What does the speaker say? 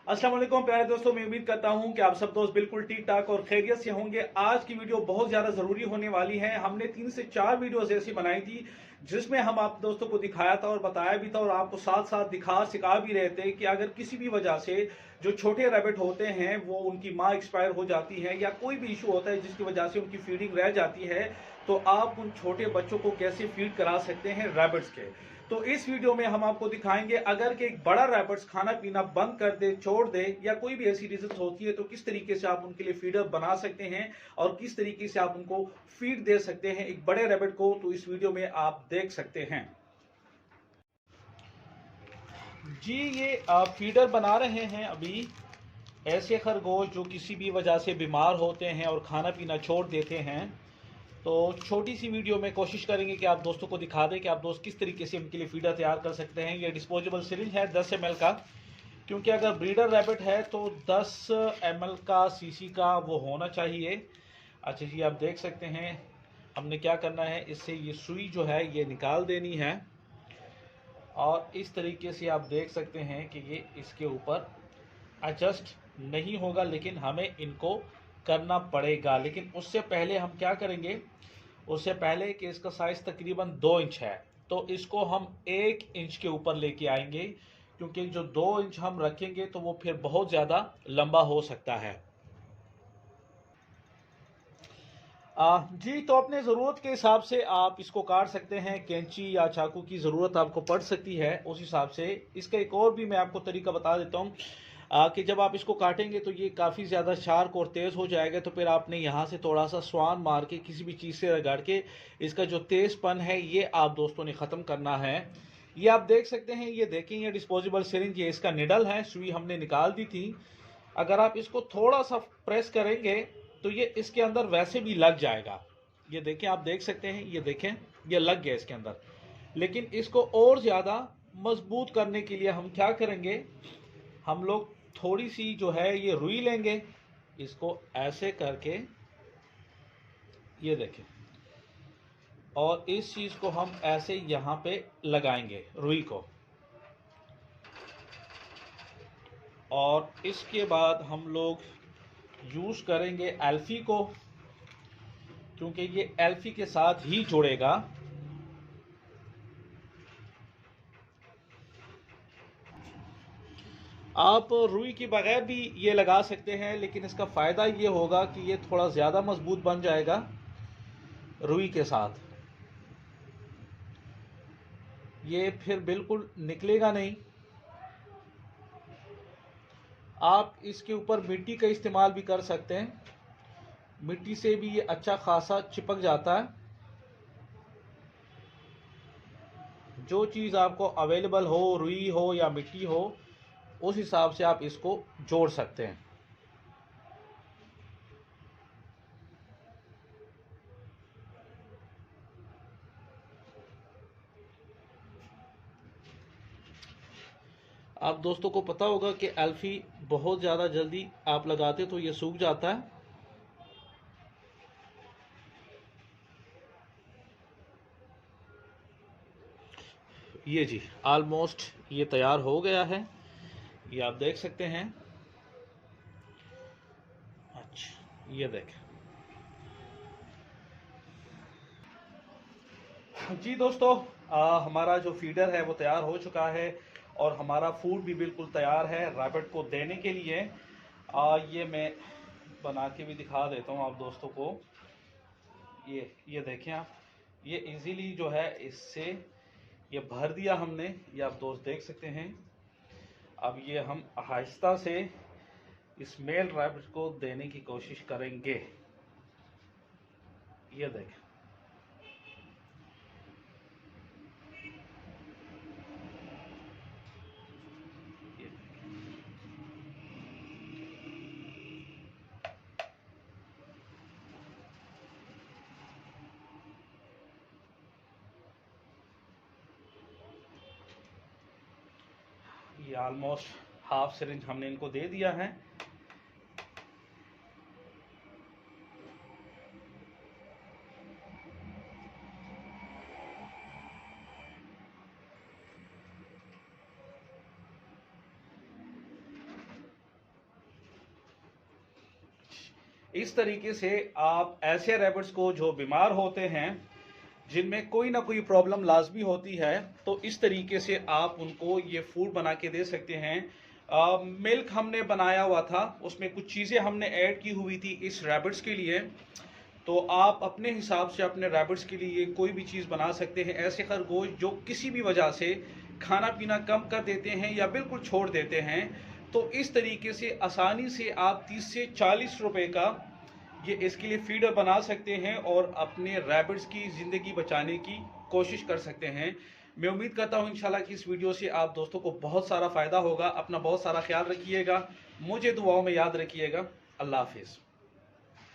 अस्सलाम वालेकुम प्यारे दोस्तों, मैं उम्मीद करता हूं कि आप सब दोस्त बिल्कुल ठीक ठाक और खैरियत से होंगे। आज की वीडियो बहुत ज्यादा जरूरी होने वाली है। हमने 3 से 4 वीडियोस ऐसी बनाई थी जिसमें हम आप दोस्तों को दिखाया था और बताया भी था और आपको साथ साथ सिखा भी रहे थे कि अगर किसी भी वजह से जो छोटे रैबिट होते हैं वो उनकी माँ एक्सपायर हो जाती है या कोई भी इशू होता है जिसकी वजह से उनकी फीडिंग रह जाती है, तो आप उन छोटे बच्चों को कैसे फीड करा सकते हैं रैबिट्स के। तो इस वीडियो में हम आपको दिखाएंगे अगर कि एक बड़ा रैबिट्स खाना पीना बंद कर दे, छोड़ दे या कोई भी ऐसी रीजन होती है तो किस तरीके से आप उनके लिए फीडर बना सकते हैं और किस तरीके से आप उनको फीड दे सकते हैं एक बड़े रैबिट को, तो इस वीडियो में आप देख सकते हैं। जी, ये आप फीडर बना रहे हैं अभी ऐसे खरगोश जो किसी भी वजह से बीमार होते हैं और खाना पीना छोड़ देते हैं। तो छोटी सी वीडियो में कोशिश करेंगे कि आप दोस्तों को दिखा दें कि आप दोस्त किस तरीके से उनके लिए फीडर तैयार कर सकते हैं। ये डिस्पोजेबल सिरिंज है 10 ml का, क्योंकि अगर ब्रीडर रैबिट है तो 10 ml का सीसी का वो होना चाहिए। अच्छा जी, आप देख सकते हैं हमने क्या करना है, इससे ये सुई जो है ये निकाल देनी है और इस तरीके से आप देख सकते हैं कि ये इसके ऊपर एडजस्ट नहीं होगा, लेकिन हमें इनको करना पड़ेगा। लेकिन उससे पहले हम क्या करेंगे, उससे पहले कि इसका साइज़ तकरीबन 2 इंच है तो इसको हम 1 इंच के ऊपर लेके आएंगे, क्योंकि जो 2 इंच हम रखेंगे तो वो फिर बहुत ज़्यादा लंबा हो सकता है। जी, तो अपने ज़रूरत के हिसाब से आप इसको काट सकते हैं। कैंची या चाकू की ज़रूरत आपको पड़ सकती है उस हिसाब से। इसका एक और भी मैं आपको तरीका बता देता हूँ कि जब आप इसको काटेंगे तो ये काफ़ी ज़्यादा शार्प और तेज़ हो जाएगा, तो फिर आपने यहाँ से थोड़ा सा स्वान मार के किसी भी चीज़ से रगड़ के इसका जो तेज़पन है ये आप दोस्तों ने ख़त्म करना है। ये आप देख सकते हैं, ये देखें, ये डिस्पोजेबल सिरिंज, ये इसका निडल है, सुई हमने निकाल दी थी। अगर आप इसको थोड़ा सा प्रेस करेंगे तो ये इसके अंदर वैसे भी लग जाएगा। ये देखें, आप देख सकते हैं, ये देखें, ये लग गया इसके अंदर। लेकिन इसको और ज़्यादा मजबूत करने के लिए हम क्या करेंगे, हम लोग थोड़ी सी जो है ये रुई लेंगे, इसको ऐसे करके ये देखें, और इस चीज़ को हम ऐसे यहाँ पे लगाएंगे रुई को, और इसके बाद हम लोग यूज़ करेंगे एल्फी को, क्योंकि ये एल्फी के साथ ही जुड़ेगा। आप रुई के बगैर भी ये लगा सकते हैं, लेकिन इसका फ़ायदा ये होगा कि ये थोड़ा ज़्यादा मजबूत बन जाएगा रुई के साथ। ये फिर बिल्कुल निकलेगा नहीं। आप इसके ऊपर मिट्टी का इस्तेमाल भी कर सकते हैं, मिट्टी से भी ये अच्छा खासा चिपक जाता है। जो चीज़ आपको अवेलेबल हो, रुई हो या मिट्टी हो, उस हिसाब से आप इसको जोड़ सकते हैं। आप दोस्तों को पता होगा कि एल्फी बहुत ज़्यादा जल्दी आप लगाते तो ये सूख जाता है। ये जी, ऑलमोस्ट ये तैयार हो गया है, ये आप देख सकते हैं। अच्छा, ये देखें जी दोस्तों, हमारा जो फीडर है वो तैयार हो चुका है और हमारा फूड भी बिल्कुल तैयार है रैबिट को देने के लिए। ये मैं बना के भी दिखा देता हूँ आप दोस्तों को। ये देखें आप, ये इजीली जो है इससे ये भर दिया हमने, ये आप दोस्त देख सकते हैं। अब ये हम आहिस्ता से इस मेल रैबिट को देने की कोशिश करेंगे। ये देखें, ये ये ऑलमोस्ट हाफ सिरिंज हमने इनको दे दिया है। इस तरीके से आप ऐसे रैबिट्स को जो बीमार होते हैं, जिनमें कोई ना कोई प्रॉब्लम लाजमी होती है, तो इस तरीके से आप उनको ये फूड बना के दे सकते हैं। मिल्क हमने बनाया हुआ था, उसमें कुछ चीज़ें हमने ऐड की हुई थी इस रैबिट्स के लिए। तो आप अपने हिसाब से अपने रैबिट्स के लिए कोई भी चीज़ बना सकते हैं। ऐसे खरगोश जो किसी भी वजह से खाना पीना कम कर देते हैं या बिल्कुल छोड़ देते हैं, तो इस तरीके से आसानी से आप 30 से 40 रुपए का ये इसके लिए फीडर बना सकते हैं और अपने रैबिट्स की ज़िंदगी बचाने की कोशिश कर सकते हैं। मैं उम्मीद करता हूँ इंशाल्लाह कि इस वीडियो से आप दोस्तों को बहुत सारा फ़ायदा होगा। अपना बहुत सारा ख्याल रखिएगा, मुझे दुआओं में याद रखिएगा। अल्लाह हाफिज़।